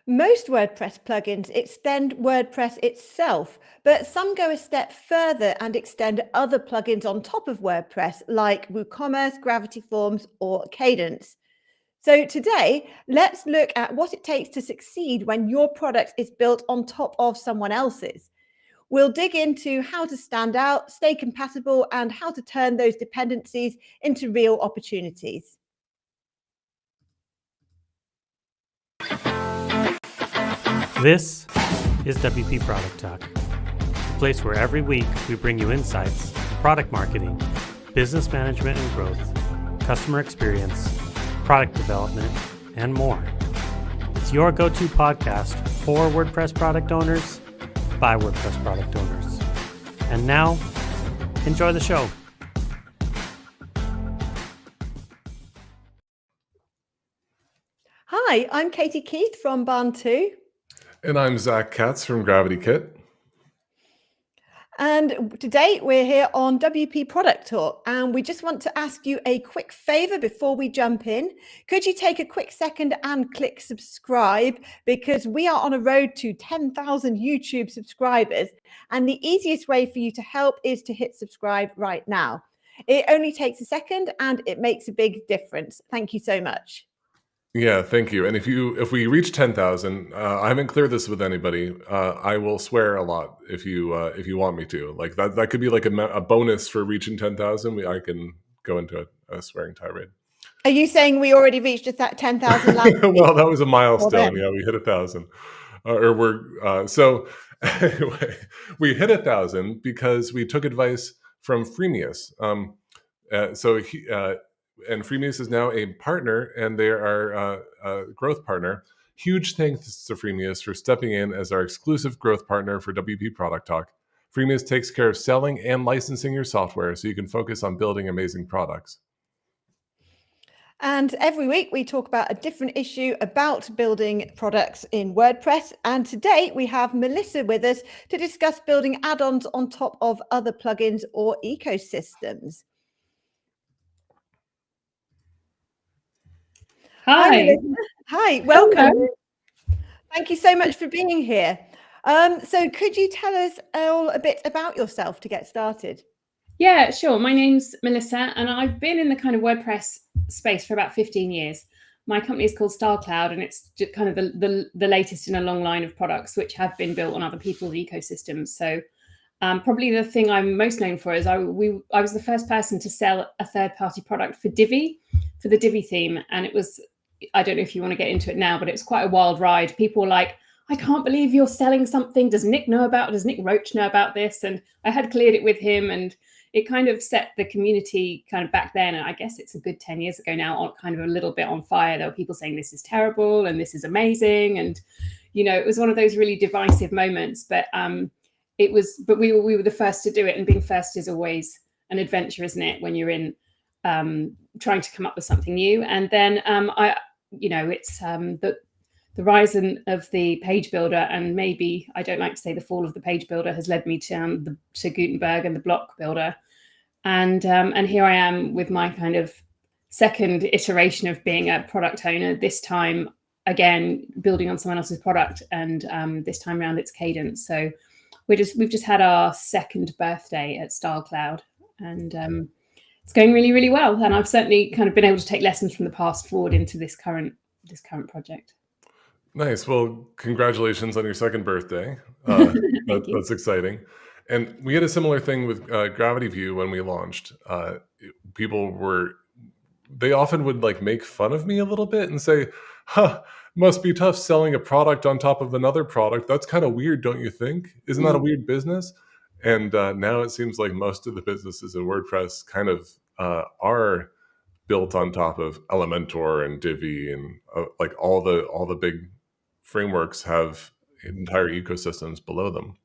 Most WordPress plugins extend WordPress itself, but some go a step further and extend other plugins on top of WordPress, like WooCommerce, Gravity Forms, or Kadence. So today, let's look at what it takes to succeed when your product is built on top of someone else's. We'll dig into how to stand out, stay compatible, and how to turn those dependencies into real opportunities. This is WP Product Talk, a place where every week we bring you insights in product marketing, business management and growth, customer experience, product development, and more. It's your go-to podcast for WordPress product owners by WordPress product owners. And now, enjoy the show. Hi, I'm Katie Keith from Barn 2. And I'm Zach Katz from Gravity Kit. And today we're here on WP Product Talk, and we just want to ask you a quick favor before we jump in. Could you take a quick second and click subscribe, because we are on a road to 10,000 YouTube subscribers, and the easiest way for you to help is to hit subscribe right now. It only takes a second and it makes a big difference. Thank you so much. Yeah, thank you. And if we reach 10,000, I haven't cleared this with anybody. I will swear a lot if you want me to. Like that could be like a bonus for reaching 10,000. I can go into a swearing tirade. Are you saying we already reached 10,000 last week? Well, that was a milestone. Yeah, we hit 1,000. So anyway, we hit 1,000 because we took advice from Freemius. And Freemius is now a partner, and they are a growth partner. Huge thanks to Freemius for stepping in as our exclusive growth partner for WP Product Talk. Freemius takes care of selling and licensing your software so you can focus on building amazing products. And every week we talk about a different issue about building products in WordPress. And today we have Melissa with us to discuss building add-ons on top of other plugins or ecosystems. Hi. Hi, welcome. Hello. Thank you so much for being here. So could you tell us all a bit about yourself to get started? Yeah, sure. My name's Melissa, and I've been in the kind of WordPress space for about 15 years. My company is called StyleCloud, and it's just kind of the latest in a long line of products which have been built on other people's ecosystems. So probably the thing I'm most known for is I was the first person to sell a third-party product for Divi, for the Divi theme. And it was, I don't know if you want to get into it now, but it's quite a wild ride. People were like, I can't believe you're selling something. Does Nick Roach know about this? And I had cleared it with him, and it kind of set the community kind of back then. And I guess it's a good 10 years ago now, on kind of a little bit on fire. There were people saying this is terrible and this is amazing. And, you know, it was one of those really divisive moments, but we were the first to do it. And being first is always an adventure, isn't it? When you're in trying to come up with something new. And then it's the rise of the page builder, and maybe, I don't like to say the fall of the page builder, has led me to Gutenberg and the block builder. And here I am with my kind of second iteration of being a product owner, this time, again, building on someone else's product. And this time around it's Kadence. So we've just had our second birthday at StyleCloud, and it's going really, really well. And I've certainly kind of been able to take lessons from the past forward into this current project. Nice. Well, congratulations on your second birthday. That's exciting. And we had a similar thing with Gravity View when we launched. They often would like make fun of me a little bit and say, must be tough selling a product on top of another product. That's kind of weird, don't you think? Isn't that a weird business? And now it seems like most of the businesses in WordPress kind of are built on top of Elementor and Divi, and like all the big frameworks have entire ecosystems below them.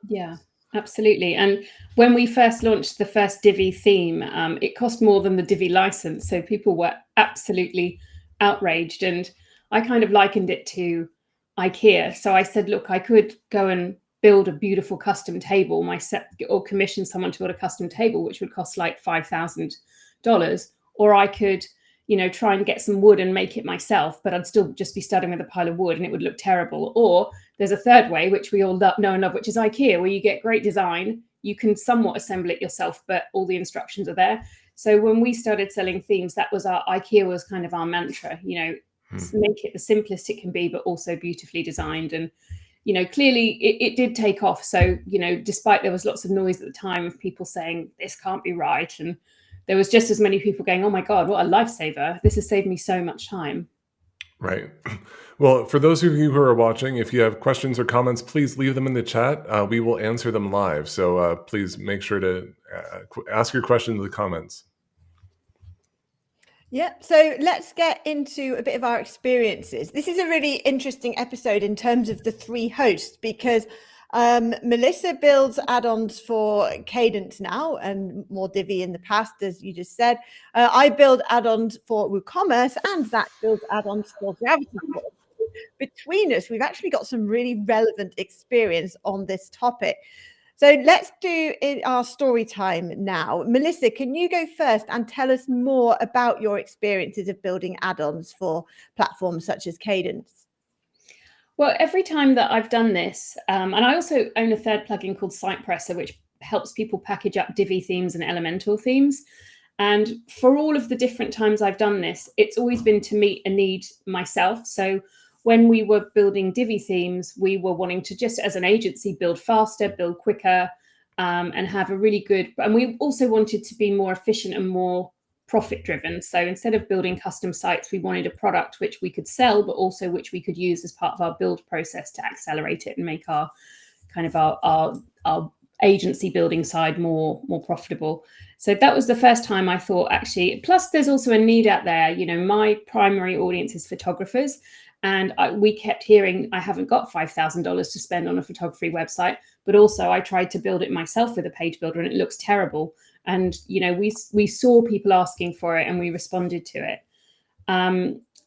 Yeah, absolutely. And when we first launched the first Divi theme, it cost more than the Divi license. So people were absolutely outraged. And I kind of likened it to IKEA. So I said, look, I could go and build a beautiful custom table or commission someone to build a custom table, which would cost like $5,000. Or I could, try and get some wood and make it myself, but I'd still just be starting with a pile of wood and it would look terrible. Or there's a third way, which we all know and love, which is IKEA, where you get great design, you can somewhat assemble it yourself, but all the instructions are there. So when we started selling themes, that was IKEA was kind of our mantra, make it the simplest it can be, but also beautifully designed. And, clearly it did take off. So, despite there was lots of noise at the time of people saying this can't be right, and there was just as many people going, oh my God, what a lifesaver. This has saved me so much time. Right. Well, for those of you who are watching, if you have questions or comments, please leave them in the chat. We will answer them live. So please make sure to ask your questions in the comments. Yeah, so let's get into a bit of our experiences. This is a really interesting episode in terms of the three hosts, because Melissa builds add-ons for Kadence now and more Divi in the past, as you just said. I build add-ons for WooCommerce, and Zach builds add-ons for Gravity Forms. Between us, we've actually got some really relevant experience on this topic. So let's do our story time now. Melissa, can you go first and tell us more about your experiences of building add-ons for platforms such as Kadence? Well, every time that I've done this, and I also own a third plugin called SitePresser, which helps people package up Divi themes and Elementor themes. And for all of the different times I've done this, it's always been to meet a need myself. So when we were building Divi themes, we were wanting to just as an agency build faster, build quicker, and have a really good, and we also wanted to be more efficient and more profit driven. So instead of building custom sites, we wanted a product which we could sell, but also which we could use as part of our build process to accelerate it and make our kind of our agency building side more profitable. So that was the first time I thought, actually, plus there's also a need out there. My primary audience is photographers. And we kept hearing, I haven't got $5,000 to spend on a photography website, but also I tried to build it myself with a page builder and it looks terrible. And, we saw people asking for it and we responded to it.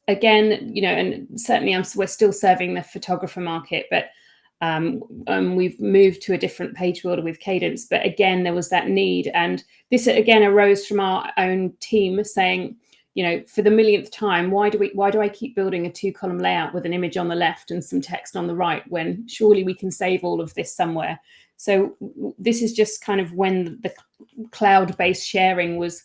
Again, and certainly we're still serving the photographer market, but we've moved to a different page builder with Kadence. But again, there was that need. And this again arose from our own team saying, for the millionth time, why do I keep building a 2-column layout with an image on the left and some text on the right when surely we can save all of this somewhere? So this is just kind of when the cloud-based sharing was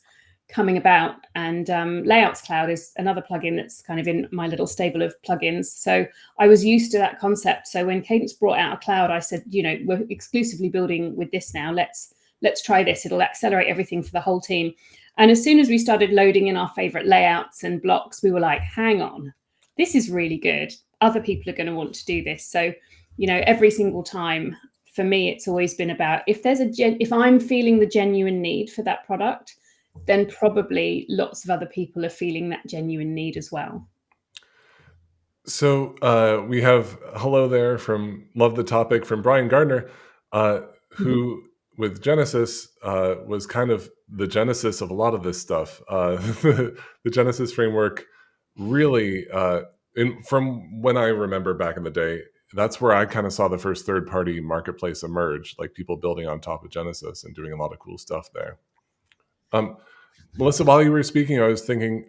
coming about, and Layouts Cloud is another plugin that's kind of in my little stable of plugins. So I was used to that concept. So when Kadence brought out a cloud, I said, we're exclusively building with this now. Let's try this. It'll accelerate everything for the whole team. And as soon as we started loading in our favorite layouts and blocks, we were like, hang on, this is really good. Other people are going to want to do this. So, every single time for me, it's always been about if I'm feeling the genuine need for that product, then probably lots of other people are feeling that genuine need as well. So we have hello there from Love the Topic from Brian Gardner, who with Genesis was kind of the genesis of a lot of this stuff. The Genesis framework really, from when I remember back in the day, that's where I kind of saw the first third-party marketplace emerge, like people building on top of Genesis and doing a lot of cool stuff there. Melissa, while you were speaking, I was thinking,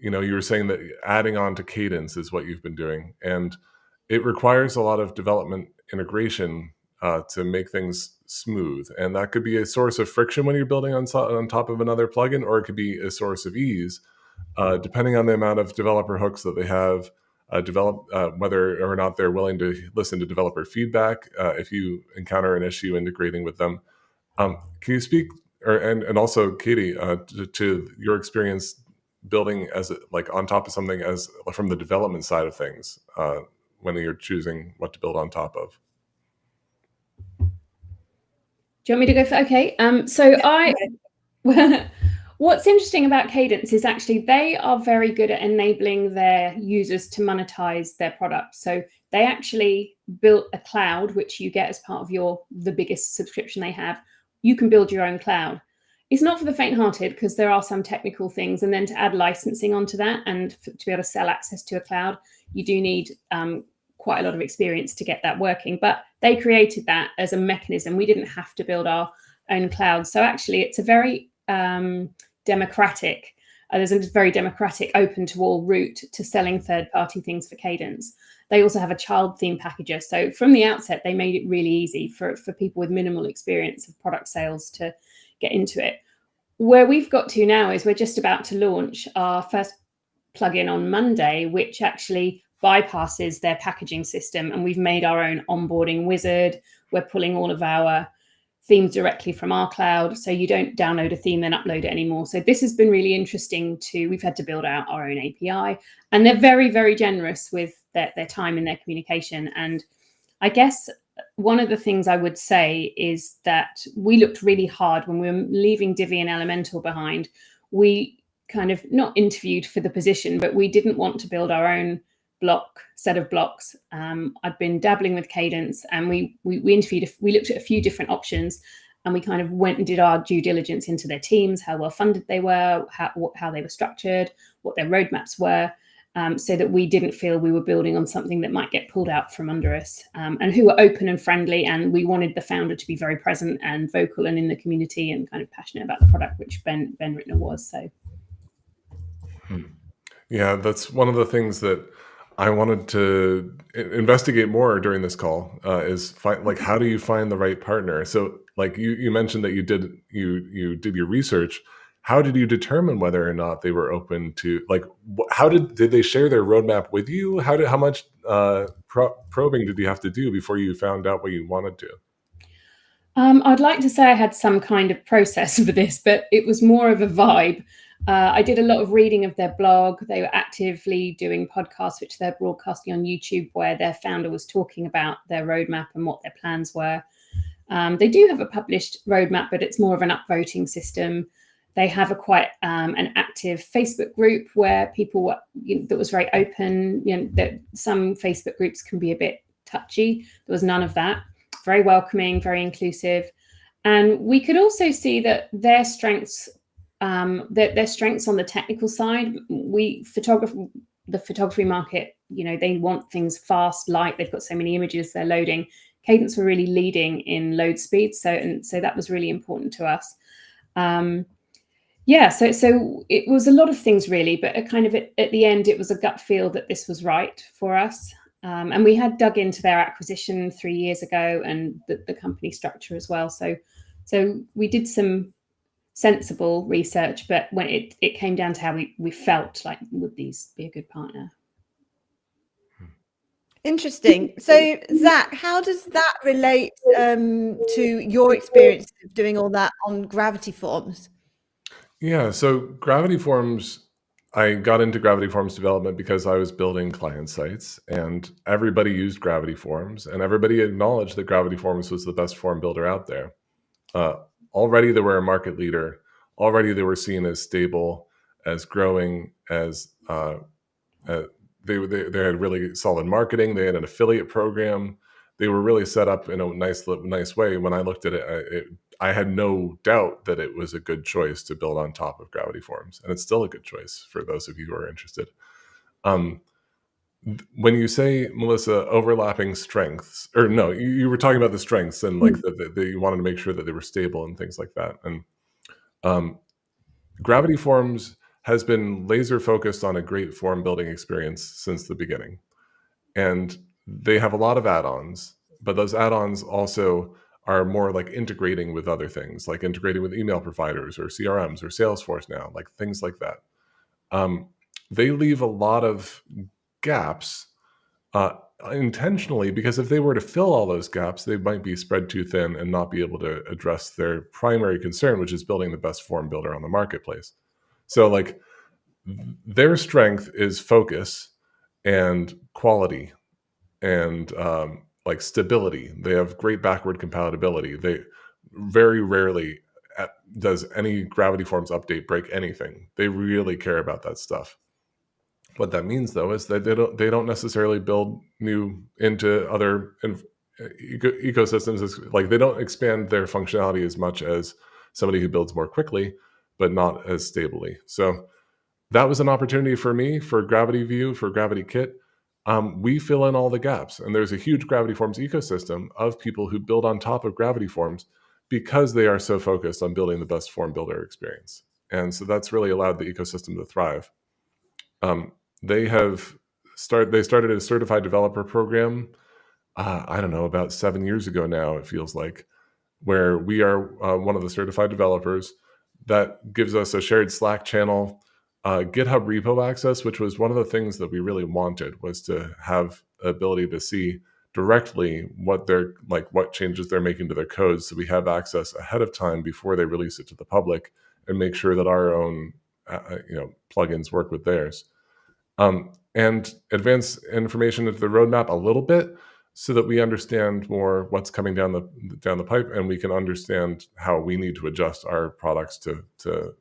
you were saying that adding on to Kadence is what you've been doing, and it requires a lot of development integration to make things smooth. And that could be a source of friction when you're building on top of another plugin, or it could be a source of ease, depending on the amount of developer hooks that they have, whether or not they're willing to listen to developer feedback if you encounter an issue integrating with them. Can you speak, and also Katie, to your experience building on top of something from the development side of things when you're choosing what to build on top of? Do you want me to go for? Okay. What's interesting about Kadence is actually they are very good at enabling their users to monetize their product. So they actually built a cloud, which you get as part of the biggest subscription they have. You can build your own cloud. It's not for the faint-hearted because there are some technical things, and then to add licensing onto that and to be able to sell access to a cloud, you do need quite a lot of experience to get that working. But they created that as a mechanism. We didn't have to build our own cloud. So actually, it's a very democratic There's a very democratic, open to all route to selling third-party things for Kadence. They also have a child theme packager. So from the outset, they made it really easy for people with minimal experience of product sales to get into it. Where we've got to now is we're just about to launch our first plugin on Monday, which actually bypasses their packaging system. And we've made our own onboarding wizard. We're pulling all of our themes directly from our cloud. So you don't download a theme, then upload it anymore. So this has been really interesting we've had to build out our own API, and they're very, very generous with their time and their communication. And I guess one of the things I would say is that we looked really hard when we were leaving Divi and Elemental behind. We kind of not interviewed for the position, but we didn't want to build our own set of blocks. I'd been dabbling with Kadence, and we interviewed. We looked at a few different options, and we kind of went and did our due diligence into their teams, how well funded they were, how they were structured, what their roadmaps were, so that we didn't feel we were building on something that might get pulled out from under us, and who were open and friendly. And we wanted the founder to be very present and vocal and in the community and kind of passionate about the product, which Ben Rittner was. So. Yeah, that's one of the things that I wanted to investigate more during this call, is how do you find the right partner? So like you mentioned that you did your research. How did you determine whether or not they were open to, like, how did they share their roadmap with you? How much probing did you have to do before you found out what you wanted to? I'd like to say I had some kind of process for this, but it was more of a vibe. I did a lot of reading of their blog. They were actively doing podcasts, which they're broadcasting on YouTube, where their founder was talking about their roadmap and what their plans were. They do have a published roadmap, but it's more of an upvoting system. They have quite an active Facebook group where people that was very open. That some Facebook groups can be a bit touchy. There was none of that. Very welcoming, very inclusive, and we could also see that their strengths on the technical side. The photography market, they want things fast, light. They've got so many images they're loading. Kadence were really leading in load speed, so that was really important to us. So it was a lot of things really, but at the end, it was a gut feel that this was right for us. And we had dug into their acquisition 3 years ago and the company structure as well. So we did some sensible research, but when it came down to how we felt like, would these be a good partner? Interesting. So Zach, how does that relate to your experience of doing all that on Gravity Forms? Yeah, so Gravity Forms, I got into Gravity Forms development because I was building client sites, and everybody used Gravity Forms, and everybody acknowledged that Gravity Forms was the best form builder out there. Already they were a market leader. Already they were seen as stable, as growing, as they had really solid marketing. They had an affiliate program. They were really set up in a nice way. When I looked at it, I had no doubt that it was a good choice to build on top of Gravity Forms, and it's still a good choice for those of you who are interested. When you say, Melissa, overlapping strengths, or no, you were talking about the strengths and like that you wanted to make sure that they were stable and things like that. And Gravity Forms has been laser focused on a great form building experience since the beginning. And they have a lot of add-ons, but those add-ons also are more like integrating with other things, like integrating with email providers or CRMs or Salesforce now, like things like that. They leave a lot of gaps intentionally, because if they were to fill all those gaps, they might be spread too thin and not be able to address their primary concern, which is building the best form builder on the marketplace. So like their strength is focus and quality and like stability. They have great backward compatibility. They very rarely does any Gravity Forms update break anything. They really care about that stuff. What that means, though, is that they don't necessarily build new into other ecosystems. Like they don't expand their functionality as much as somebody who builds more quickly, but not as stably. So that was an opportunity for me, for Gravity View, for Gravity Kit. We fill in all the gaps, and there's a huge Gravity Forms ecosystem of people who build on top of Gravity Forms because they are so focused on building the best form builder experience. And so that's really allowed the ecosystem to thrive. They started a certified developer program, I don't know, about 7 years ago now, it feels like, where we are one of the certified developers. That gives us a shared Slack channel, GitHub repo access, which was one of the things that we really wanted, was to have the ability to see directly what changes they're making to their code, so we have access ahead of time before they release it to the public, and make sure that our own plugins work with theirs. And advance information into the roadmap a little bit, so that we understand more what's coming down the pipe, and we can understand how we need to adjust our products to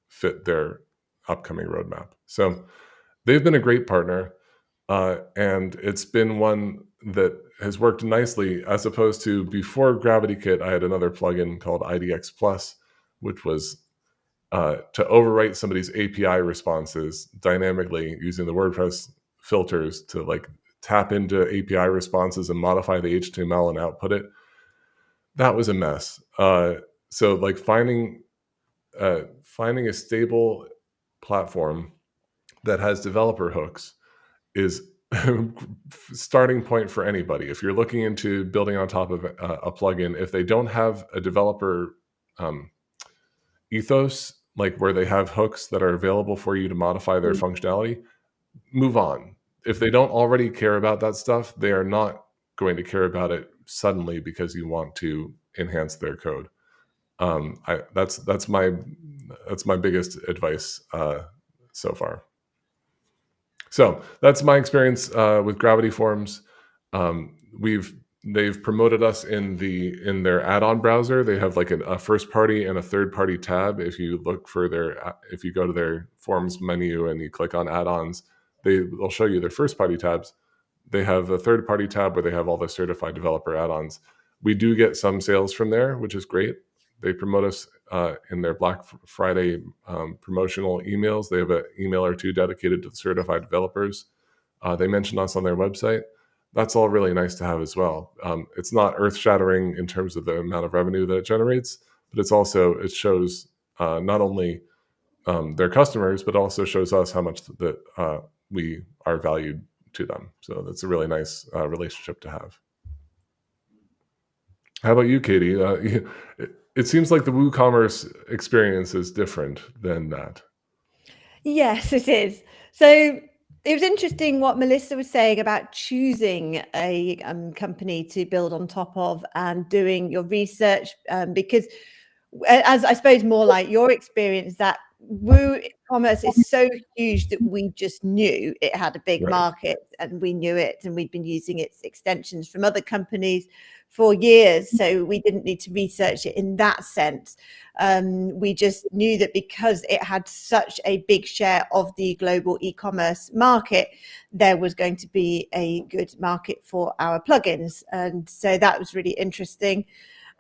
fit their upcoming roadmap. So they've been a great partner, and it's been one that has worked nicely, as opposed to before GravityKit, I had another plugin called IDX Plus, which was to overwrite somebody's API responses dynamically using the WordPress filters to tap into API responses and modify the HTML and output it. That was a mess. So finding a stable platform that has developer hooks is starting point for anybody. If you're looking into building on top of a plugin, if they don't have a developer ethos, where they have hooks that are available for you to modify their functionality, move on. If they don't already care about that stuff, they are not going to care about it suddenly because you want to enhance their code. That's my biggest advice so far. So that's my experience with Gravity Forms. They've promoted us in their add-on browser. They have a first party and a third party tab. If you go to their forms menu and you click on add-ons, they'll show you their first party tabs. They have a third party tab where they have all the certified developer add-ons. We do get some sales from there, which is great. They promote us in their Black Friday promotional emails. They have an email or two dedicated to the certified developers. They mention us on their website. That's all really nice to have as well. It's not earth-shattering in terms of the amount of revenue that it generates, but it shows not only their customers, but also shows us how much that we are valued to them. So that's a really nice relationship to have. How about you, Katie? It seems like the WooCommerce experience is different than that. Yes, it is. So it was interesting what Melissa was saying about choosing a company to build on top of and doing your research, because as I suppose more like your experience, that WooCommerce is so huge that we just knew it had a big market, and we knew it, and we'd been using its extensions from other companies for years, so we didn't need to research it in that sense. We just knew that because it had such a big share of the global e-commerce market, there was going to be a good market for our plugins, and so that was really interesting,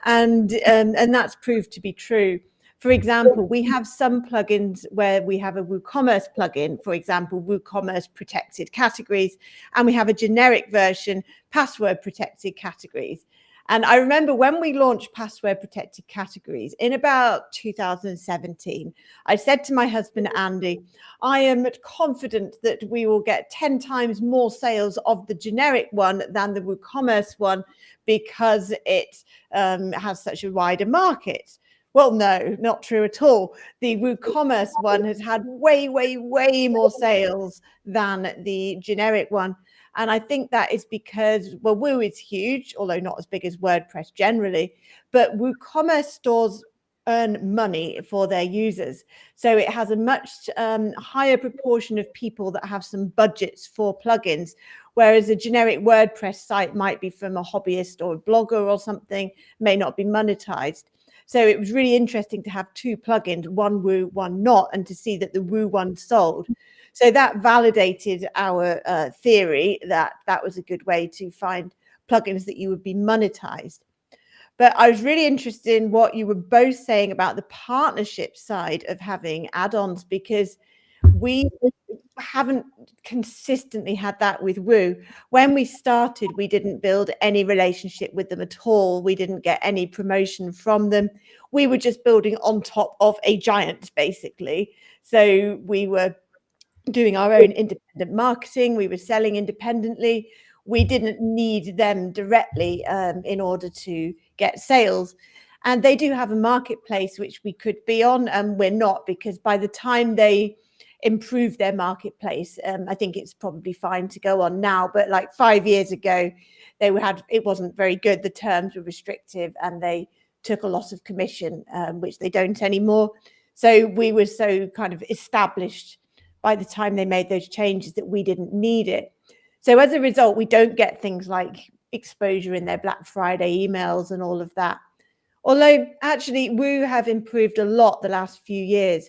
and that's proved to be true. For example, we have some plugins where we have a WooCommerce plugin, for example, WooCommerce protected categories, and we have a generic version, password protected categories. And I remember when we launched password protected categories in about 2017, I said to my husband, Andy, I am confident that we will get 10 times more sales of the generic one than the WooCommerce one because it has such a wider market. Well, no, not true at all. The WooCommerce one has had way, way, way more sales than the generic one. And I think that is because, well, Woo is huge, although not as big as WordPress generally, but WooCommerce stores earn money for their users. So it has a much higher proportion of people that have some budgets for plugins, whereas a generic WordPress site might be from a hobbyist or a blogger or something, may not be monetized. So it was really interesting to have two plugins, one Woo, one not, and to see that the Woo one sold. So that validated our theory that that was a good way to find plugins that you would be monetized. But I was really interested in what you were both saying about the partnership side of having add-ons, because we haven't consistently had that with Woo. When we started, we didn't build any relationship with them at all. We didn't get any promotion from them. We were just building on top of a giant, basically. So we were doing our own independent marketing. We were selling independently. We didn't need them directly in order to get sales. And they do have a marketplace which we could be on, and we're not, because by the time they improve their marketplace, I think it's probably fine to go on now, but like 5 years ago it wasn't very good. The terms were restrictive and they took a lot of commission, which they don't anymore. So we were so kind of established by the time they made those changes that we didn't need it. So as a result, we don't get things like exposure in their Black Friday emails and all of that. Although actually Woo have improved a lot the last few years.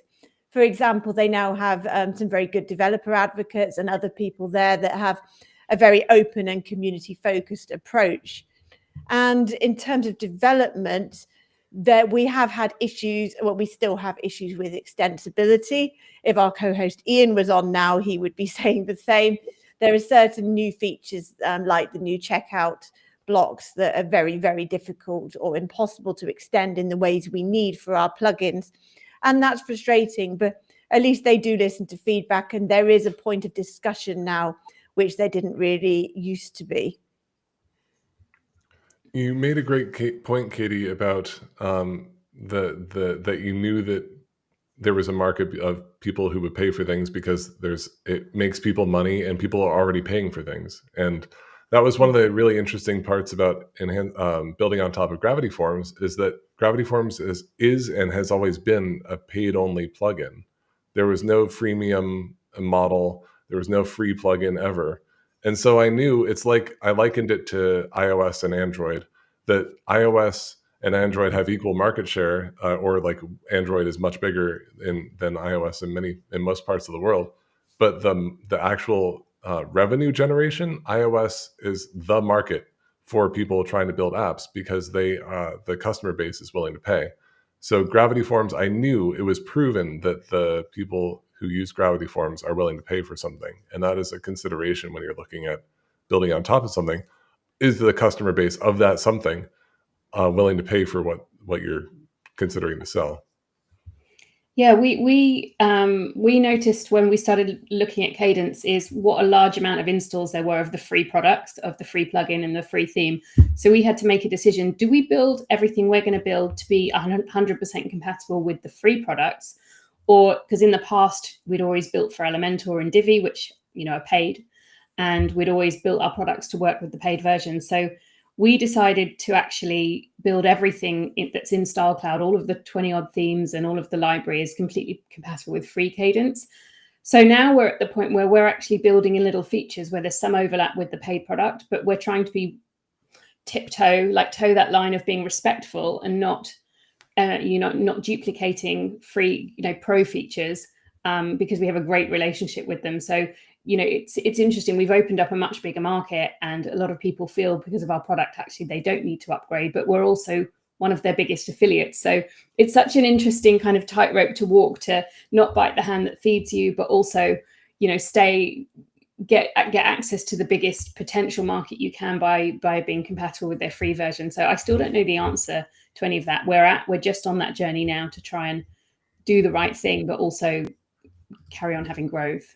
For example, they now have some very good developer advocates and other people there that have a very open and community focused approach. And in terms of development, that we have had issues, well, we still have issues with extensibility. If our co-host Ian was on now, he would be saying the same. There are certain new features like the new checkout blocks that are very, very difficult or impossible to extend in the ways we need for our plugins. And that's frustrating, but at least they do listen to feedback, and there is a point of discussion now, which there didn't really used to be. You made a great point, Katie, about that you knew that there was a market of people who would pay for things because it makes people money and people are already paying for things. And that was one of the really interesting parts about building on top of Gravity Forms, is that Gravity Forms is and has always been a paid-only plugin. There was no freemium model. There was no free plugin ever. And so I knew, it's like I likened it to iOS and Android, that iOS and Android have equal market share, or like Android is much bigger than iOS in most parts of the world. But the actual revenue generation, iOS is the market for people trying to build apps because the customer base is willing to pay. So Gravity Forms, I knew it was proven that the people who use Gravity Forms are willing to pay for something. And that is a consideration when you're looking at building on top of something. Is the customer base of that something willing to pay for what you're considering to sell? Yeah, we noticed when we started looking at Kadence is what a large amount of installs there were of the free products, of the free plugin and the free theme. So we had to make a decision. Do we build everything we're going to build to be 100% compatible with the free products? Or, because in the past, we'd always built for Elementor and Divi, which, are paid. And we'd always built our products to work with the paid version. So we decided to actually build everything that's in Style Cloud, all of the 20 odd themes and all of the library is completely compatible with free Kadence. So now we're at the point where we're actually building in little features where there's some overlap with the paid product, but we're trying to be toe that line of being respectful and not duplicating free, pro features because we have a great relationship with them. So it's interesting. We've opened up a much bigger market, and a lot of people feel because of our product, actually, they don't need to upgrade, but we're also one of their biggest affiliates. So it's such an interesting kind of tightrope to walk, to not bite the hand that feeds you, but also, get access to the biggest potential market you can by being compatible with their free version. So I still don't know the answer to any of that. We're just on that journey now to try and do the right thing, but also carry on having growth.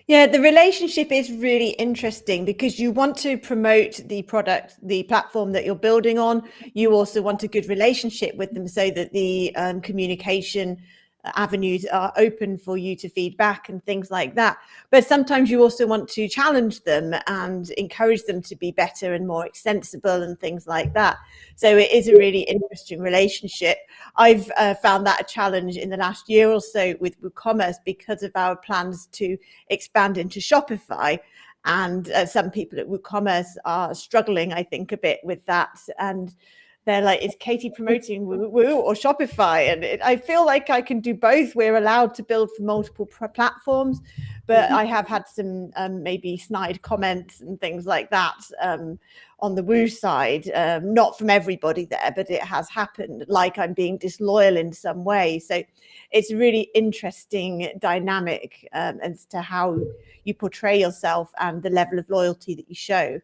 Yeah, the relationship is really interesting because you want to promote the product, the platform that you're building on. You also want a good relationship with them so that the communication avenues are open for you to feedback and things like that. But sometimes you also want to challenge them and encourage them to be better and more extensible and things like that. So it is a really interesting relationship. I've found that a challenge in the last year or so with WooCommerce because of our plans to expand into Shopify. And some people at WooCommerce are struggling, I think, a bit with that. And they're like, is Katie promoting Woo or Shopify? And I feel like I can do both. We're allowed to build for multiple platforms, but I have had some maybe snide comments and things like that on the Woo side, not from everybody there, but it has happened, like I'm being disloyal in some way. So it's a really interesting dynamic as to how you portray yourself and the level of loyalty that you show.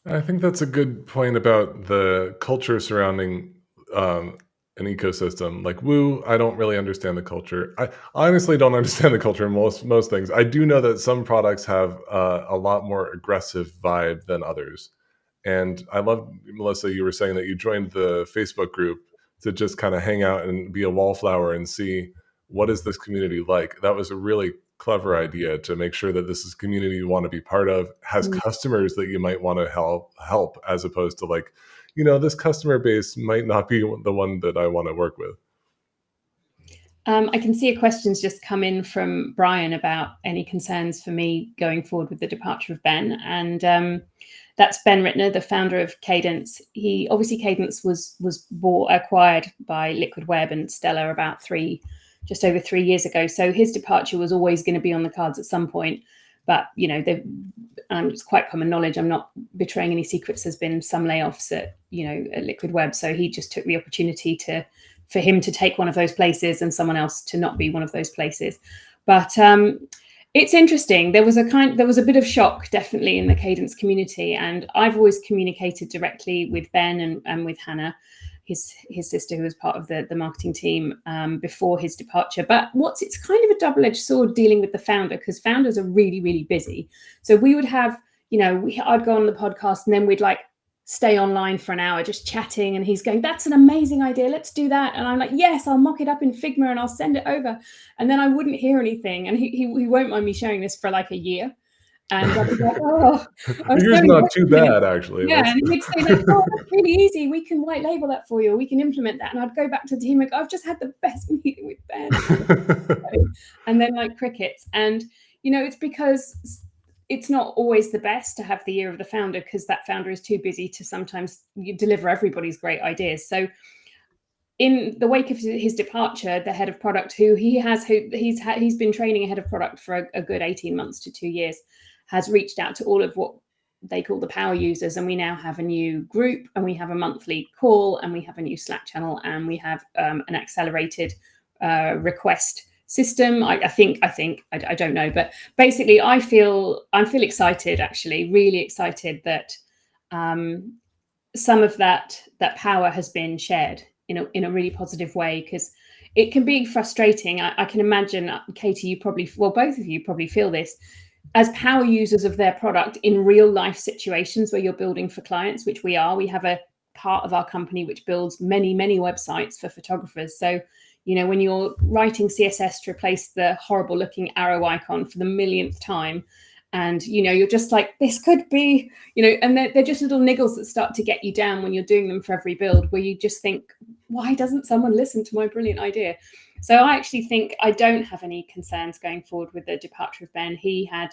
I think that's a good point about the culture surrounding an ecosystem. Like Woo, I don't really understand the culture. I honestly don't understand the culture in most things. I do know that some products have a lot more aggressive vibe than others. And I love, Melissa, you were saying that you joined the Facebook group to just kind of hang out and be a wallflower and see what is this community like. That was a really clever idea to make sure that this is a community you want to be part of, has customers that you might want to help, as opposed to like, this customer base might not be the one that I want to work with. I can see a question's just come in from Brian about any concerns for me going forward with the departure of Ben. And that's Ben Rittner, the founder of Kadence. Kadence was acquired by Liquid Web and Stellar about just over 3 years ago. So his departure was always going to be on the cards at some point. But, it's quite common knowledge. I'm not betraying any secrets. There's been some layoffs at Liquid Web. So he just took the opportunity for him to take one of those places and someone else to not be one of those places. But it's interesting. There was a bit of shock definitely in the Kadence community. And I've always communicated directly with Ben and with Hannah, his sister, who was part of the marketing team before his departure. But it's kind of a double-edged sword dealing with the founder, because founders are really, really busy. So we would have, I'd go on the podcast and then we'd stay online for an hour just chatting, and he's going, that's an amazing idea, let's do that. And I'm like, yes, I'll mock it up in Figma and I'll send it over. And then I wouldn't hear anything, and he won't mind me sharing this for like a year. And I'd be like, oh, yours not too bad, actually. Yeah, and he'd say, like, oh, that's really easy, we can white label that for you, or we can implement that. And I'd go back to the team and go, I've just had the best meeting with Ben. And then like crickets. And it's because it's not always the best to have the year of the founder, because that founder is too busy to sometimes deliver everybody's great ideas. So in the wake of his departure, the head of product, he's been training a head of product for a good 18 months to 2 years, has reached out to all of what they call the power users. And we now have a new group, and we have a monthly call, and we have a new Slack channel, and we have an accelerated request system. I don't know, but basically I feel excited, actually, really excited that some of that power has been shared in a really positive way, because it can be frustrating. I can imagine, Katie, both of you probably feel this as power users of their product in real life situations where you're building for clients, which we are. We have a part of our company which builds many, many websites for photographers. So when you're writing CSS to replace the horrible looking arrow icon for the millionth time, and you're just like, this could be, and they're just little niggles that start to get you down when you're doing them for every build, where you just think, why doesn't someone listen to my brilliant idea? So I actually think I don't have any concerns going forward with the departure of Ben. He had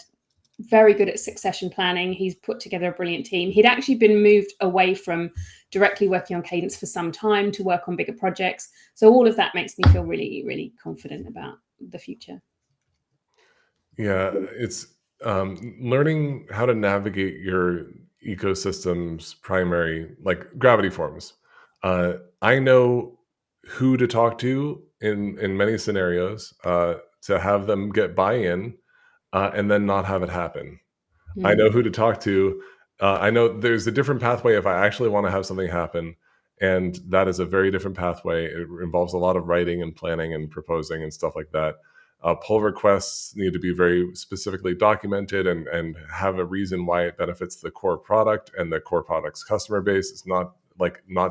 very good at succession planning. He's put together a brilliant team. He'd actually been moved away from directly working on Kadence for some time to work on bigger projects. So all of that makes me feel really, really confident about the future. Yeah, it's learning how to navigate your ecosystem's primary, like Gravity Forms. I know who to talk to in many scenarios to have them get buy-in and then not have it happen. I know who to talk to. I know there's a different pathway if I actually want to have something happen, and that is a very different pathway. It involves a lot of writing and planning and proposing and stuff like that. Pull requests need to be very specifically documented and have a reason why it benefits the core product and the core product's customer base. It's not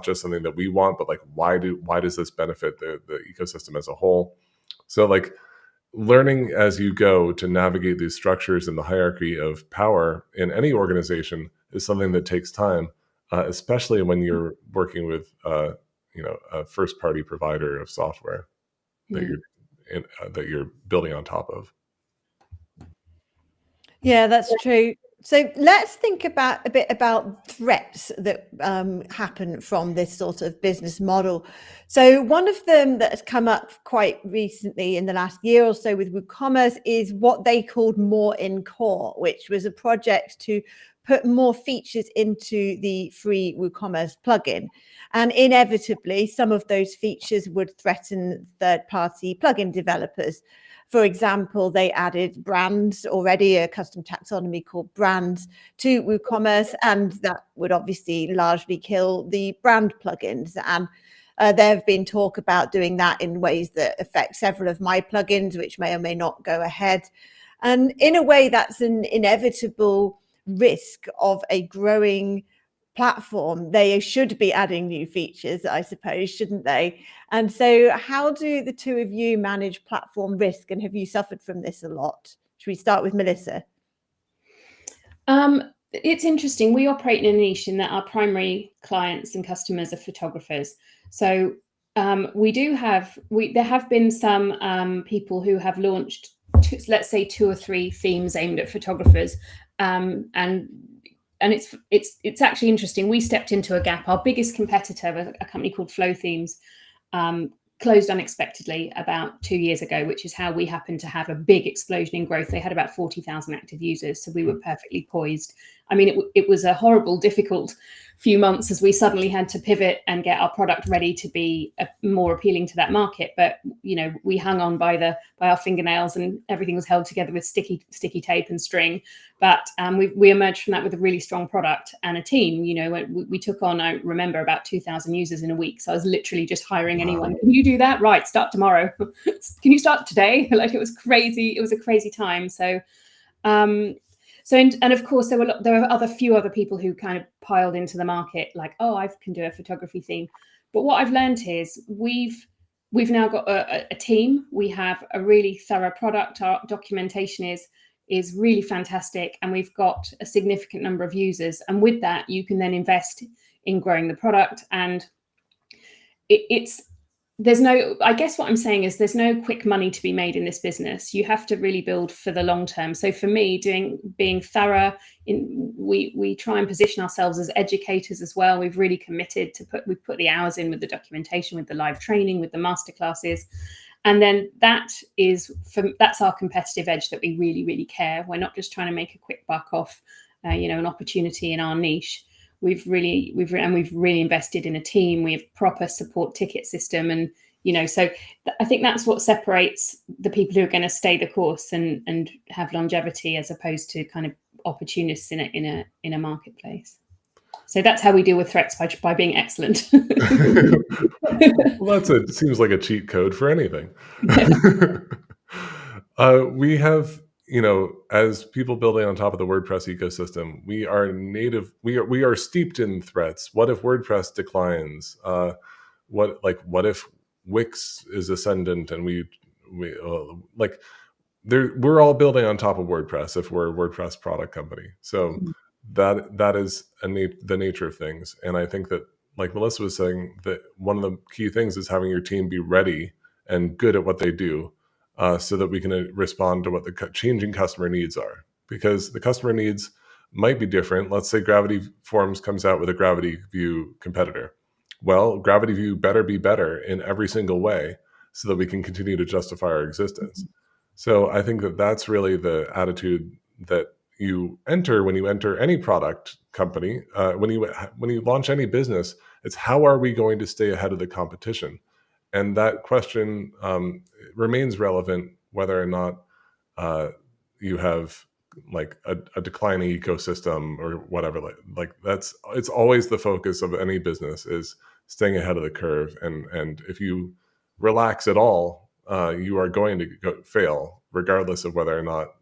just something that we want, but like why does this benefit the ecosystem as a whole? So like learning as you go to navigate these structures and the hierarchy of power in any organization is something that takes time, especially when you're working with a first-party provider of software that you're building on top of. Yeah, that's true. So let's think about a bit about threats that happen from this sort of business model. So one of them that has come up quite recently in the last year or so with WooCommerce is what they called More in Core, which was a project to put more features into the free WooCommerce plugin. And inevitably, some of those features would threaten third-party plugin developers. For example, they added brands already, a custom taxonomy called brands to WooCommerce, and that would obviously largely kill the brand plugins. And there have been talk about doing that in ways that affect several of my plugins, which may or may not go ahead. And in a way, that's an inevitable risk of a growing platform. They should be adding new features, I suppose, shouldn't they? And so how do the two of you manage platform risk, and have you suffered from this a lot? Should we start with Melissa? It's interesting. We operate in a niche in that our primary clients and customers are photographers. So there have been some people who have launched, let's say, 2 or 3 themes aimed at photographers, and it's actually interesting. We stepped into a gap. Our biggest competitor, a company called Flow Themes, closed unexpectedly about 2 years ago, which is how we happened to have a big explosion in growth. They had about 40,000 active users, so we were perfectly poised. I mean, it was a horrible, difficult few months as we suddenly had to pivot and get our product ready to be more appealing to that market. But we hung on by our fingernails, and everything was held together with sticky tape and string. But we emerged from that with a really strong product and a team. We took on, I remember, about 2,000 users in a week. So I was literally just hiring anyone. Can you do that? Right, start tomorrow. Can you start today? Like, it was crazy. It was a crazy time. So, and of course there were few other people who kind of piled into the market, like, oh, I can do a photography theme. But what I've learned is we've now got a team. We have a really thorough product. Our documentation is really fantastic, and we've got a significant number of users. And with that, you can then invest in growing the product. And I guess what I'm saying is there's no quick money to be made in this business. You have to really build for the long term. So for me, being thorough, we try and position ourselves as educators as well. We've really committed we've put the hours in with the documentation, with the live training, with the masterclasses. And then that's our competitive edge, that we really, really care. We're not just trying to make a quick buck off, an opportunity in our niche. We've really invested in a team. We have proper support ticket system, and so I think that's what separates the people who are going to stay the course and have longevity, as opposed to kind of opportunists in a marketplace. So that's how we deal with threats, by being excellent. Well, seems like a cheat code for anything. We have, as people building on top of the WordPress ecosystem, we are steeped in threats. What if WordPress declines? What if Wix is ascendant, and we're all building on top of WordPress if we're a WordPress product company. So that is the nature of things. And I think that, like Melissa was saying, that one of the key things is having your team be ready and good at what they do, so that we can respond to what the changing customer needs are. Because the customer needs might be different. Let's say Gravity Forms comes out with a Gravity View competitor. Well, Gravity View better be better in every single way so that we can continue to justify our existence. So I think that that's really the attitude that you enter when you enter any product company. When you launch any business, it's how are we going to stay ahead of the competition? And that question remains relevant whether or not you have like a declining ecosystem or whatever. It's always the focus of any business, is staying ahead of the curve. And if you relax at all, you are going to fail, regardless of whether or not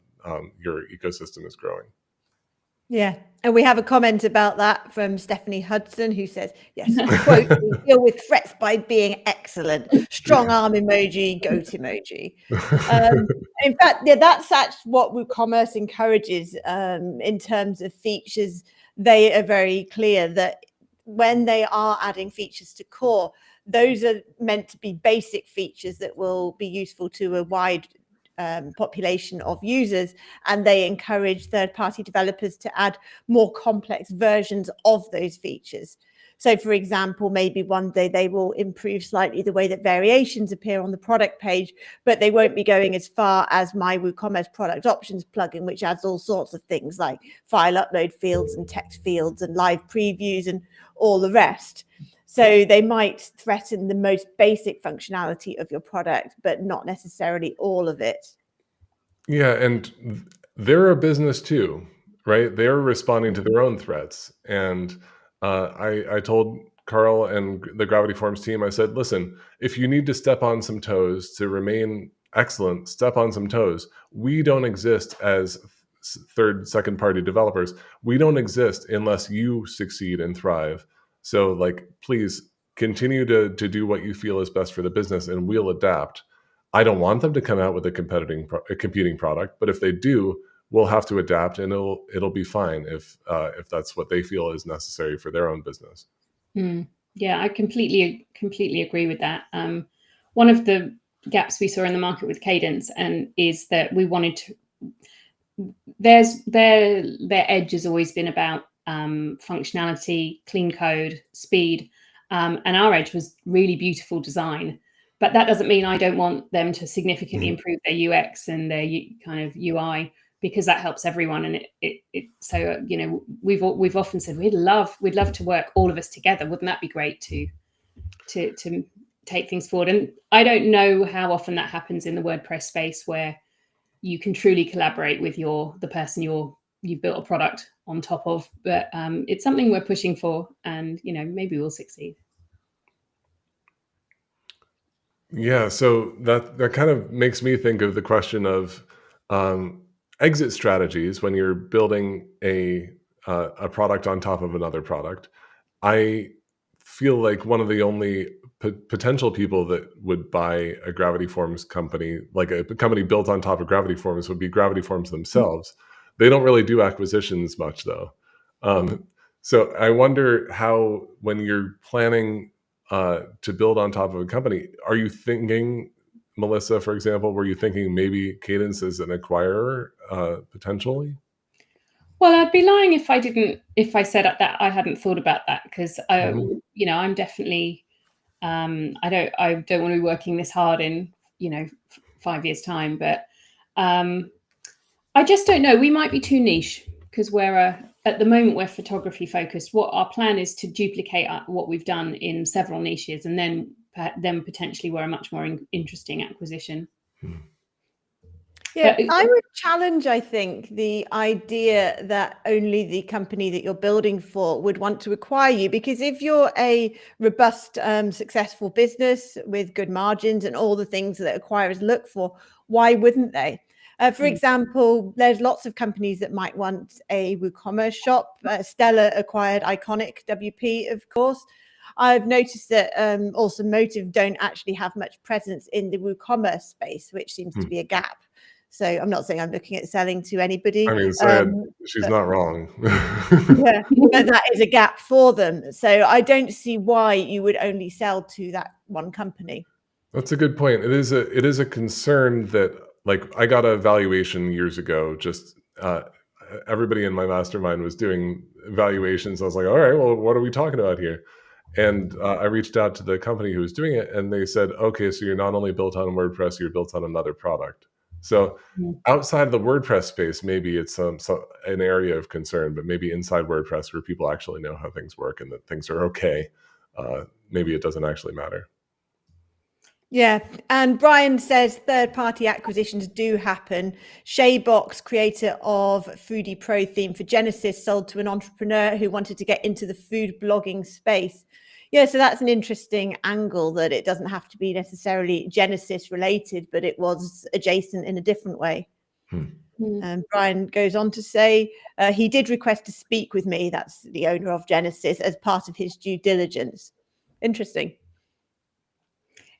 your ecosystem is growing. Yeah. And we have a comment about that from Stephanie Hudson, who says, yes, quote, we deal with threats by being excellent. Strong arm emoji, goat emoji. In fact, that's actually what WooCommerce encourages in terms of features. They are very clear that when they are adding features to core, those are meant to be basic features that will be useful to a wide population of users, and they encourage third-party developers to add more complex versions of those features. So, for example, maybe one day they will improve slightly the way that variations appear on the product page, but they won't be going as far as my WooCommerce product options plugin, which adds all sorts of things like file upload fields and text fields and live previews and all the rest. So they might threaten the most basic functionality of your product, but not necessarily all of it. Yeah, and they're a business too, right? They're responding to their own threats. And I told Carl and the Gravity Forms team, I said, listen, if you need to step on some toes to remain excellent, step on some toes. We don't exist as second party developers. We don't exist unless you succeed and thrive. So like, please continue to do what you feel is best for the business, and we'll adapt. I don't want them to come out with a competing product, but if they do, we'll have to adapt, and it'll be fine if that's what they feel is necessary for their own business. Yeah, I completely agree with that. One of the gaps we saw in the market with Kadence is that we wanted to. Their edge has always been about functionality, clean code, speed, and our edge was really beautiful design. But that doesn't mean I don't want them to significantly improve their UX and their kind of UI, because that helps everyone. And so we've often said we'd love to work all of us together. Wouldn't that be great to take things forward? And I don't know how often that happens in the WordPress space, where you can truly collaborate with the person you've built a product on top of. But it's something we're pushing for, and maybe we'll succeed. Yeah, so that kind of makes me think of the question of exit strategies when you're building a product on top of another product. I feel like one of the only potential people that would buy a Gravity Forms company, like a company built on top of Gravity Forms, would be Gravity Forms themselves. They don't really do acquisitions much, though. So I wonder how, when you're planning to build on top of a company, are you thinking, Melissa, for example, were you thinking maybe Kadence is an acquirer potentially? Well, I'd be lying if I said that I hadn't thought about that, because I'm definitely I don't want to be working this hard in 5 years time, but I just don't know. We might be too niche, because at the moment we're photography focused. What our plan is to duplicate what we've done in several niches, and then potentially we're a much more interesting acquisition. Yeah, I would challenge, I think, the idea that only the company that you're building for would want to acquire you, because if you're a robust, successful business with good margins and all the things that acquirers look for, why wouldn't they? For example, there's lots of companies that might want a WooCommerce shop. Stella acquired Iconic WP, of course. I've noticed that Awesome Motive don't actually have much presence in the WooCommerce space, which seems to be a gap. So I'm not saying I'm looking at selling to anybody. I mean, she's not wrong. Yeah, but that is a gap for them. So I don't see why you would only sell to that one company. That's a good point. It is a concern that, like, I got a valuation years ago. Just everybody in my mastermind was doing valuations. I was like, all right, well, what are we talking about here? And I reached out to the company who was doing it, and they said, okay, so you're not only built on WordPress, you're built on another product. So outside of the WordPress space, maybe it's an area of concern, but maybe inside WordPress, where people actually know how things work and that things are okay, maybe it doesn't actually matter. Yeah, and Brian says third-party acquisitions do happen. Shaybox, creator of Foodie Pro theme for Genesis, sold to an entrepreneur who wanted to get into the food blogging space. Yeah, so that's an interesting angle, that it doesn't have to be necessarily Genesis related, but it was adjacent in a different way. And Brian goes on to say he did request to speak with me, that's the owner of Genesis, as part of his due diligence. Interesting.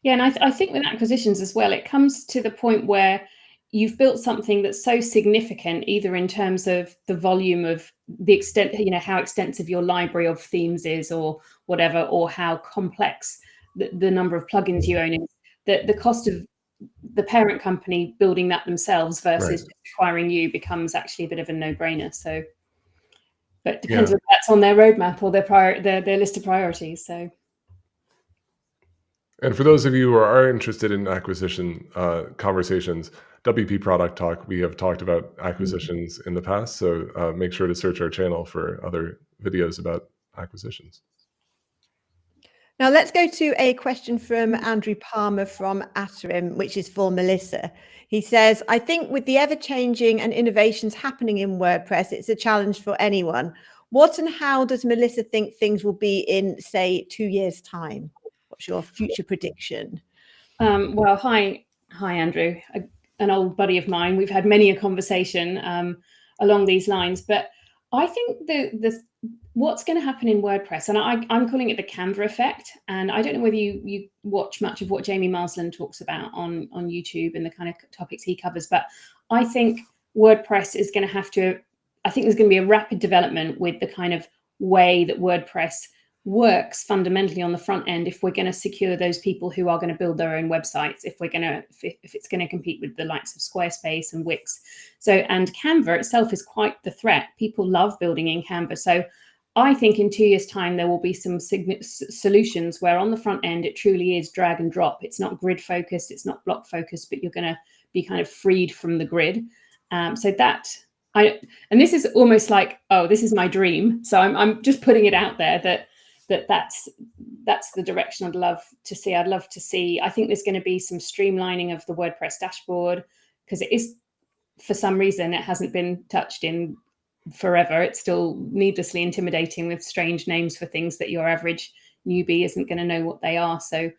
Yeah, and I think with acquisitions as well, it comes to the point where you've built something that's so significant, either in terms of the volume of the extent, how extensive your library of themes is, or whatever, or how complex the number of plugins you own is, that the cost of the parent company building that themselves versus Right. just acquiring you becomes actually a bit of a no-brainer. So, but it depends Yeah. whether that's on their roadmap or their list of priorities. So, And for those of you who are interested in acquisition conversations, WP Product Talk, we have talked about acquisitions in the past. So make sure to search our channel for other videos about acquisitions. Now let's go to a question from Andrew Palmer from Atterim, which is for Melissa. He says, I think with the ever-changing and innovations happening in WordPress, it's a challenge for anyone. What and how does Melissa think things will be in, say, 2 years' time? What's your future prediction? Well, hi, Andrew, an old buddy of mine. We've had many a conversation along these lines, but I think the what's going to happen in WordPress, and I'm calling it the Canva effect. And I don't know whether you watch much of what Jamie Marsland talks about on YouTube and the kind of topics he covers, but I think WordPress is going to have to, I think there's going to be a rapid development with the kind of way that WordPress works fundamentally on the front end if we're going to secure those people who are going to build their own websites, if it's going to compete with the likes of Squarespace and Wix. So, and Canva itself is quite the threat. People love building in Canva. So I think in 2 years' time, there will be some solutions where on the front end, it truly is drag and drop. It's not grid focused, it's not block focused, but you're going to be kind of freed from the grid. So that, and this is almost like, oh, this is my dream. So I'm just putting it out there that's the direction I'd love to see. I'd love to see, I think there's going to be some streamlining of the WordPress dashboard, because it is, for some reason, it hasn't been touched in forever. It's still needlessly intimidating with strange names for things that your average newbie isn't going to know what they are. So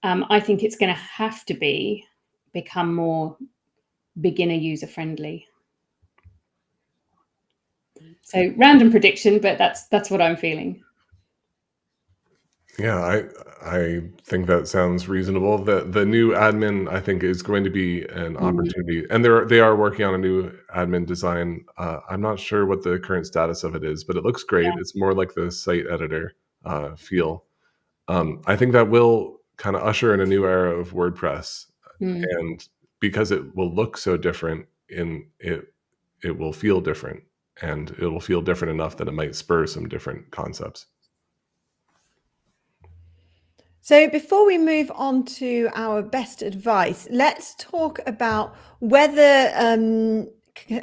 I think it's going to have to become more beginner user friendly. So random prediction, but that's what I'm feeling. Yeah, I think that sounds reasonable. The new admin, I think, is going to be an opportunity, and they are working on a new admin design. I'm not sure what the current status of it is, but it looks great. Yeah. It's more like the site editor feel. I think that will kind of usher in a new era of WordPress, and because it will look so different, it will feel different, and it will feel different enough that it might spur some different concepts. So before we move on to our best advice, let's talk about whether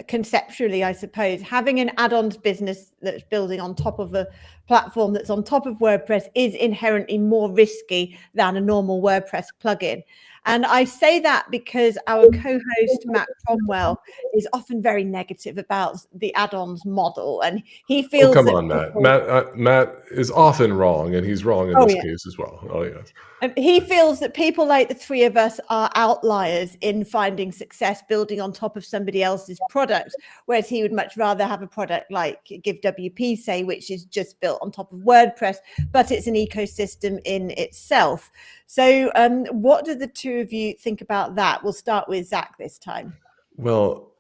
conceptually, I suppose, having an add-ons business that's building on top of a platform that's on top of WordPress is inherently more risky than a normal WordPress plugin. And I say that because our co-host, Matt Cromwell, is often very negative about the add-ons model. And he feels come that on, Matt. Matt is often wrong, and he's wrong in this case as well. Oh, yes. He feels that people like the three of us are outliers in finding success building on top of somebody else's product, whereas he would much rather have a product like GiveWP, say, which is just built on top of WordPress, but it's an ecosystem in itself. So what do the two of you think about that? We'll start with Zach this time. Well,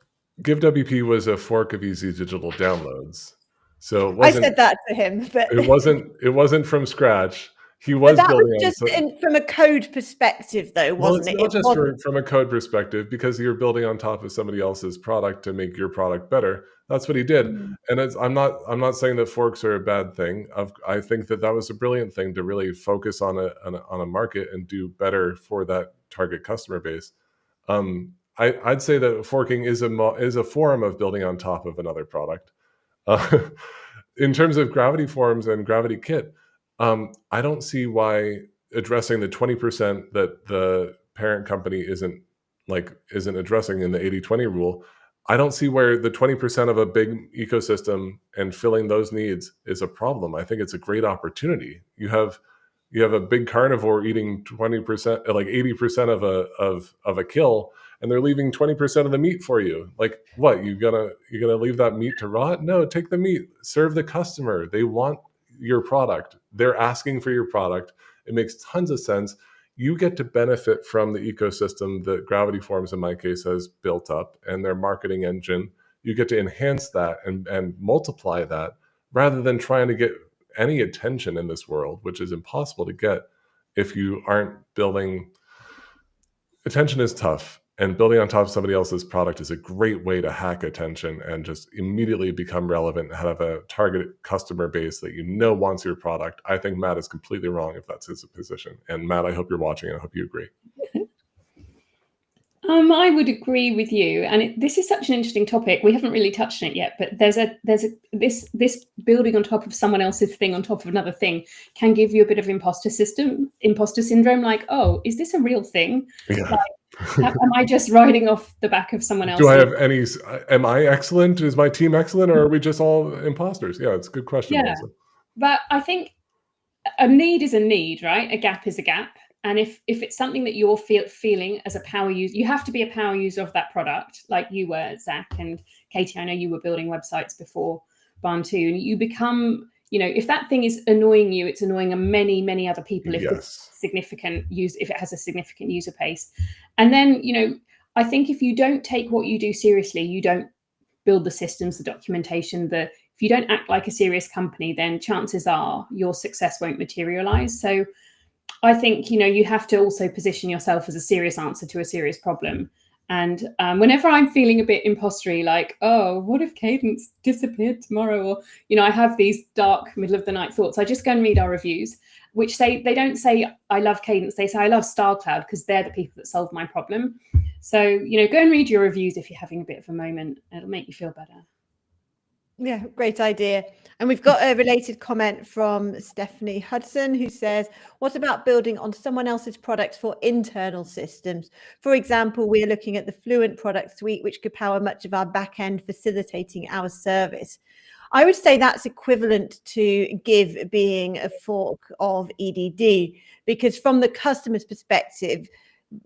GiveWP was a fork of Easy Digital Downloads. So I said that to him, but it wasn't from scratch. He was that building was just on from a code perspective, though, wasn't it? Well, it's not just from a code perspective, because you're building on top of somebody else's product to make your product better. That's what he did. And I'm not saying that forks are a bad thing. I think that was a brilliant thing to really focus on a market and do better for that target customer base. I'd say that forking is a form of building on top of another product. In terms of Gravity Forms and Gravity Kit, I don't see why addressing the 20% that the parent company isn't addressing in the 80-20 rule. I don't see where the 20% of a big ecosystem and filling those needs is a problem. I think it's a great opportunity. You have a big carnivore eating 20%, like 80% of a kill, and they're leaving 20% of the meat for you. Like, what, you're gonna leave that meat to rot? No, take the meat, serve the customer. They want your product. They're asking for your product. It makes tons of sense. You get to benefit from the ecosystem that Gravity Forms, in my case, has built up, and their marketing engine. You get to enhance that and multiply that, rather than trying to get any attention in this world, which is impossible to get if you aren't building attention is tough, and building on top of somebody else's product is a great way to hack attention and just immediately become relevant and have a target customer base that wants your product. I think Matt is completely wrong if that's his position. And Matt, I hope you're watching and I hope you agree. I would agree with you, and this is such an interesting topic. We haven't really touched on it yet, but this building on top of someone else's thing on top of another thing can give you a bit of imposter syndrome. Like, oh, is this a real thing? Yeah. Like, am I just riding off the back of someone else? Do I have any? Am I excellent? Is my team excellent, or are we just all imposters? Yeah, it's a good question. Yeah, Melissa. But I think a need is a need, right? A gap is a gap. And if it's something that you're feeling as a power user, you have to be a power user of that product, like you were, Zach and Katie. I know you were building websites before Barn 2, and you become, if that thing is annoying you, it's annoying many, many other people. If it's significant if it has a significant user base. And then, I think if you don't take what you do seriously, you don't build the systems, the documentation, if you don't act like a serious company, then chances are your success won't materialize. So I think, you have to also position yourself as a serious answer to a serious problem. And whenever I'm feeling a bit impostery, like, oh, what if Kadence disappeared tomorrow? Or, I have these dark middle of the night thoughts. I just go and read our reviews, which they don't say, I love Kadence. They say, I love StyleCloud, because they're the people that solve my problem. So, go and read your reviews if you're having a bit of a moment. It'll make you feel better. Yeah, great idea. And we've got a related comment from Stephanie Hudson, who says, what about building on someone else's products for internal systems? For example, we're looking at the Fluent product suite, which could power much of our back end, facilitating our service. I would say that's equivalent to Give being a fork of EDD, because from the customer's perspective,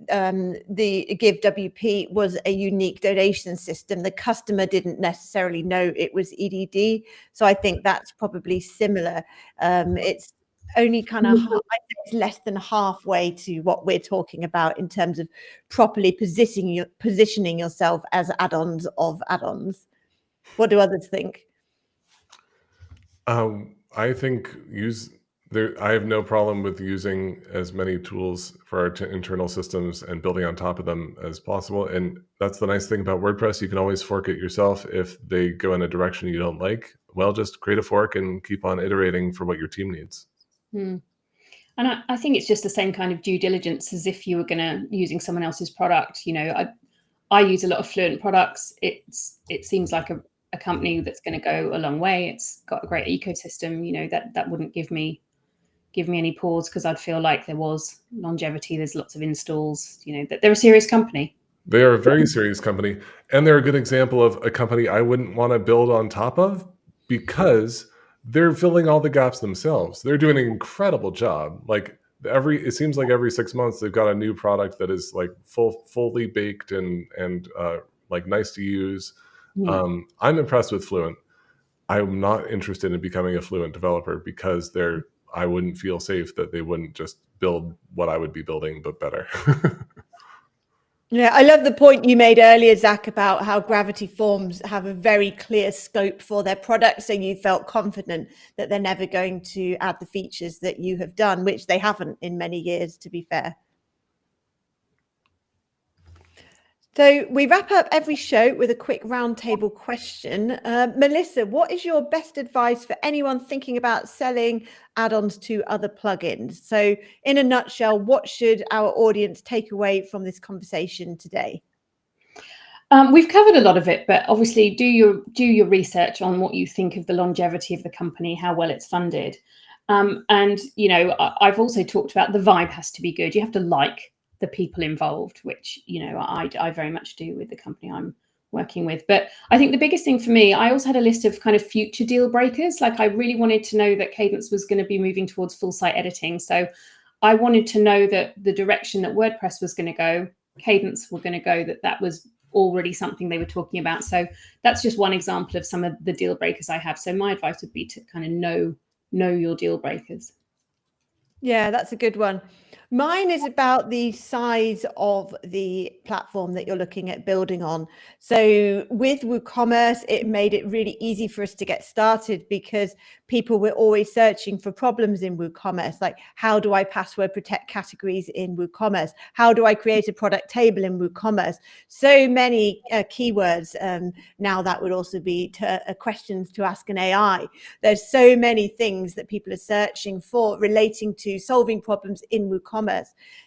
the GiveWP was a unique donation system. The customer didn't necessarily know it was EDD. So I think that's probably similar. It's only kind of, I think it's less than halfway to what we're talking about in terms of properly positioning yourself as add-ons of add-ons. What do others think? I think I have no problem with using as many tools for our internal systems and building on top of them as possible. And that's the nice thing about WordPress. You can always fork it yourself if they go in a direction you don't like. Well, just create a fork and keep on iterating for what your team needs. And I think it's just the same kind of due diligence as if you were using someone else's product. I use a lot of Fluent products. It seems like a company that's going to go a long way. It's got a great ecosystem. That wouldn't give me any pause, because I'd feel like there was longevity. There's lots of installs. That they're a serious company. They are a very serious company, and they're a good example of a company I wouldn't want to build on top of, because they're filling all the gaps themselves. They're doing an incredible job. Like it seems like every 6 months they've got a new product that is like fully baked and like nice to use. Yeah. I'm impressed with Fluent. I'm not interested in becoming a Fluent developer, because I wouldn't feel safe that they wouldn't just build what I would be building, but better. Yeah, I love the point you made earlier, Zach, about how Gravity Forms have a very clear scope for their product. So you felt confident that they're never going to add the features that you have done, which they haven't in many years, to be fair. So we wrap up every show with a quick roundtable question. Melissa, what is your best advice for anyone thinking about selling add-ons to other plugins? So in a nutshell, what should our audience take away from this conversation today? We've covered a lot of it, but obviously do your research on what you think of the longevity of the company, how well it's funded. And, I've also talked about the vibe has to be good. You have to like the people involved, which, I very much do with the company I'm working with. But I think the biggest thing for me, I also had a list of kind of future deal breakers. Like I really wanted to know that Kadence was going to be moving towards full site editing. So I wanted to know that the direction that WordPress was going to go, Kadence were going to go, that was already something they were talking about. So that's just one example of some of the deal breakers I have. So my advice would be to kind of know your deal breakers. Yeah, that's a good one. Mine is about the size of the platform that you're looking at building on. So with WooCommerce, it made it really easy for us to get started because people were always searching for problems in WooCommerce, like how do I password protect categories in WooCommerce? How do I create a product table in WooCommerce? So many keywords. Now that would also be questions to ask an AI. There's so many things that people are searching for relating to solving problems in WooCommerce.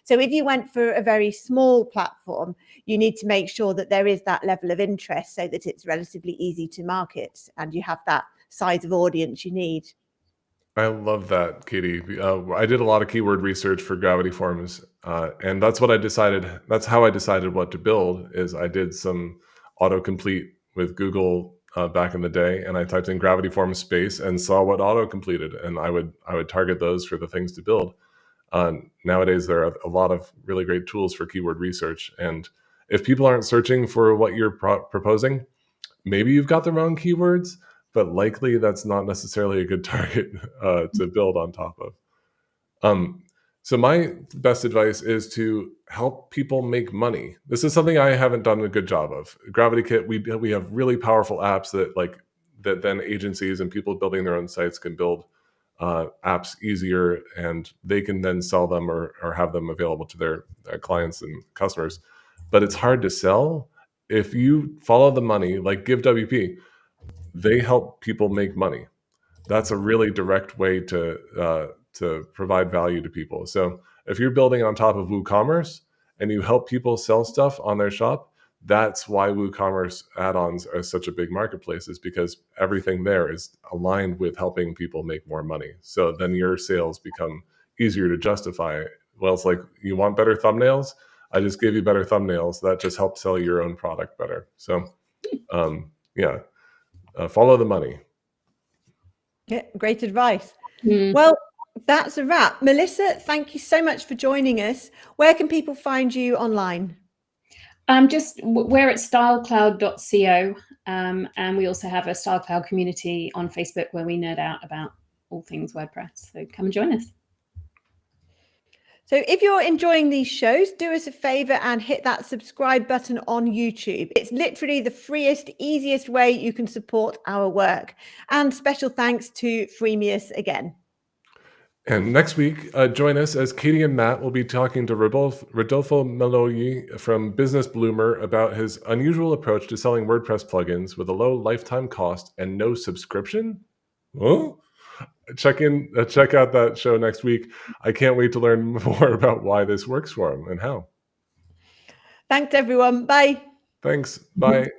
So if you went for a very small platform, you need to make sure that there is that level of interest so that it's relatively easy to market and you have that size of audience you need. I love that, Katie. I did a lot of keyword research for Gravity Forms, and that's what I decided. That's how I decided what to build. Is I did some autocomplete with Google back in the day, and I typed in Gravity Forms space and saw what auto completed, and I would target those for the things to build. Nowadays, there are a lot of really great tools for keyword research. And if people aren't searching for what you're proposing, maybe you've got the wrong keywords, but likely that's not necessarily a good target to build on top of. So my best advice is to help people make money. This is something I haven't done a good job of. GravityKit, we have really powerful apps that then agencies and people building their own sites can build apps easier, and they can then sell them or have them available to their clients and customers. But it's hard to sell. If you follow the money, like GiveWP, they help people make money. That's a really direct way to provide value to people. So if you're building on top of WooCommerce and you help people sell stuff on their shop, that's why WooCommerce add-ons are such a big marketplace, is because everything there is aligned with helping people make more money. So then your sales become easier to justify. Well, it's like, you want better thumbnails? I just gave you better thumbnails. That just helps sell your own product better. So follow the money. Yeah, great advice. Mm. Well, that's a wrap. Melissa, thank you so much for joining us. Where can people find you online? We're at stylecloud.co, and we also have a StyleCloud community on Facebook where we nerd out about all things WordPress. So come and join us. So if you're enjoying these shows, do us a favor and hit that subscribe button on YouTube. It's literally the freest, easiest way you can support our work. And special thanks to Freemius again. And next week, join us as Katie and Matt will be talking to Rodolfo Meloyi from Business Bloomer about his unusual approach to selling WordPress plugins with a low lifetime cost and no subscription. Huh? Check out that show next week. I can't wait to learn more about why this works for him and how. Thanks, everyone. Bye. Thanks. Bye.